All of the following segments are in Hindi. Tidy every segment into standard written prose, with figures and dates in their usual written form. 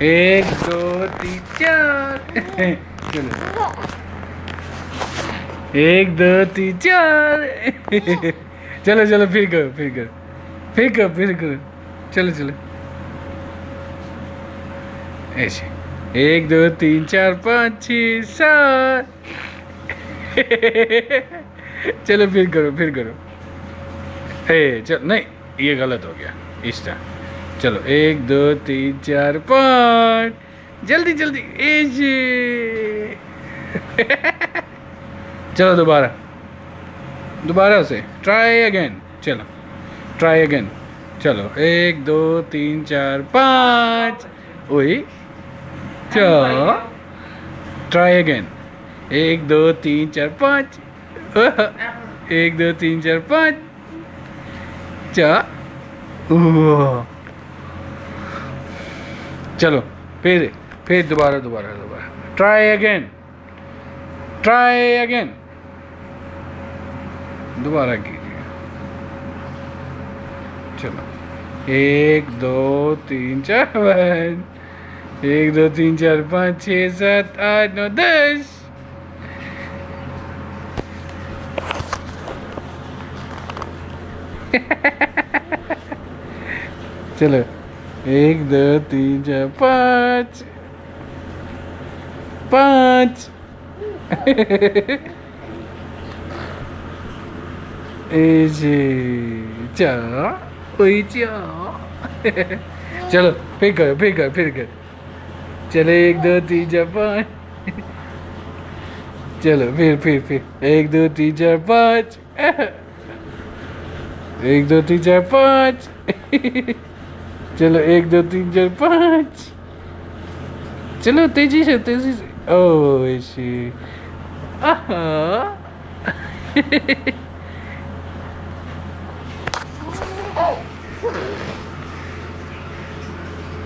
एक दो तीन चार। चलो, एक दो तीन चार। चलो चलो, फिर करो फिर करो फिर करो फिर करो। चलो चलो, ऐसे, एक दो तीन चार पाँच छः सात। चलो फिर करो फिर करो। चलो नहीं, ये गलत हो गया इस तरह। चलो, एक दो तीन चार पाँच। जल्दी जल्दी ऐसे। चलो दोबारा, दोबारा से ट्राई अगेन। चलो, ट्राई अगेन। चलो, एक दो तीन चार पाँच। वही, चलो ट्राई अगेन। एक दो तीन चार पाँच। एक दो तीन चार पाँच। चलो, फिर दोबारा दोबारा दोबारा ट्राई अगेन, ट्राई अगेन। दोबारा कीजिए। चलो, एक दो तीन चार पाँच। एक दो तीन चार पाँच छः सात आठ नौ 10। चलो, एक दो तीन चार पाँच। पाँच। ऐसे, चलो फिर करो फिर करो फिर करो। चलो, एक दो तीन चार पाँच। चलो, फिर एक दो तीन चार पाँच। एक दो तीन चार पाँच। चलो, एक दो तीन चार पाँच। चलो, तेजी से तेजी से। ओ ऐसे,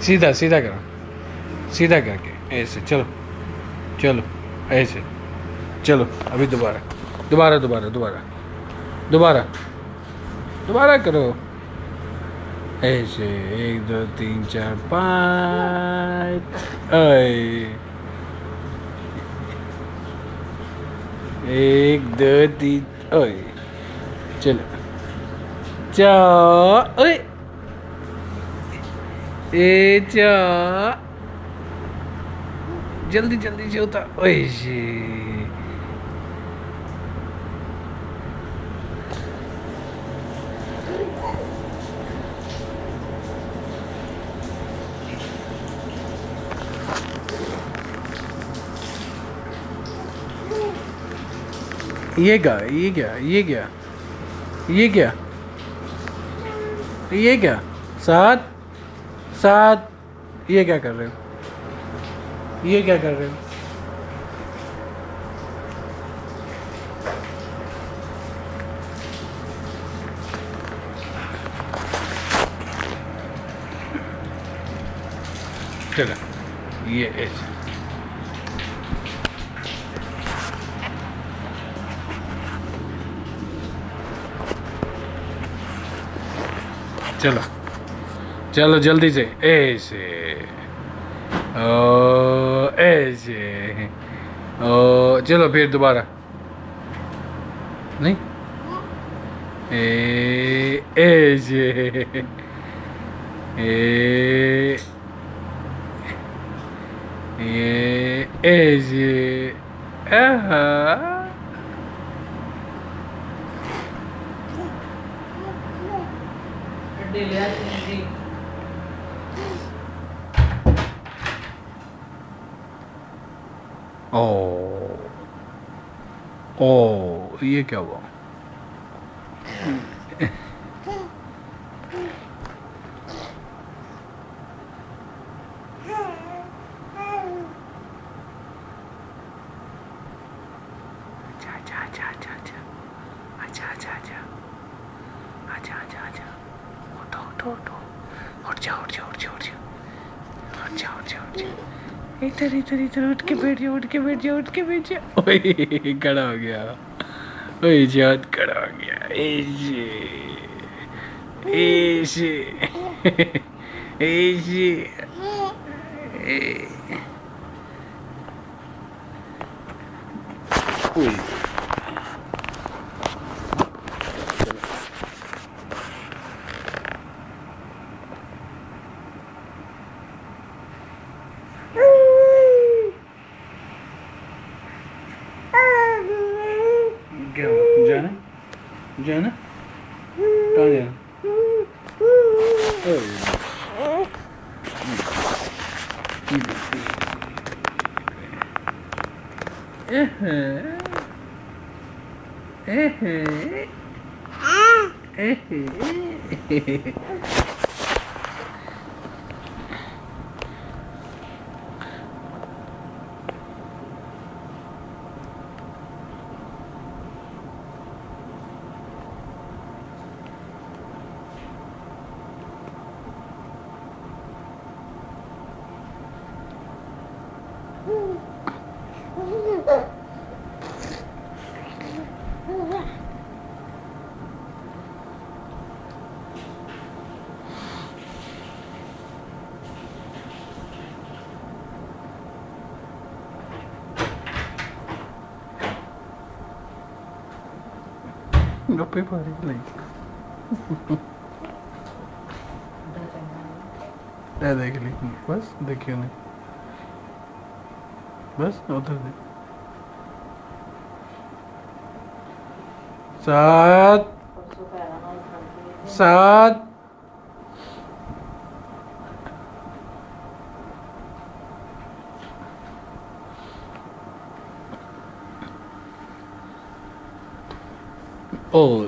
सीधा सीधा करो, सीधा करके ऐसे। चलो चलो, ऐसे। चलो, अभी दोबारा दोबारा दोबारा दोबारा दोबारा दोबारा करो ऐसे। एक दो तीन चार पाँच। एक दो तीन। चलो, चार। जल्दी जल्दी से होता। ऐसे, ये क्या ये क्या ये क्या ये क्या ये क्या? सात सात। ये क्या कर रहे हो? ये क्या कर रहे हो? चलो, ये ऐसे। चलो चलो, जल्दी से ऐसे। ऐसे। चलो, फिर दोबारा। नहीं, ऐसे। ऐसे। ओ ओ, ये क्या हुआ? इधर इधर इधर, उठ के बैठ जाओ, उठ के बैठ जाओ, उठ के बैठ जाओ। ओए, खड़ा हो गया। ओए, जात खड़ा हो गया। ऐसे ऐसे। ऐसे ए, उई, क्या हुआ? जाना जाना कहाँ जाना? गप्पे पा रही लाइक देख ली बस देखियो नहीं बस उधर देख 7 7 Oh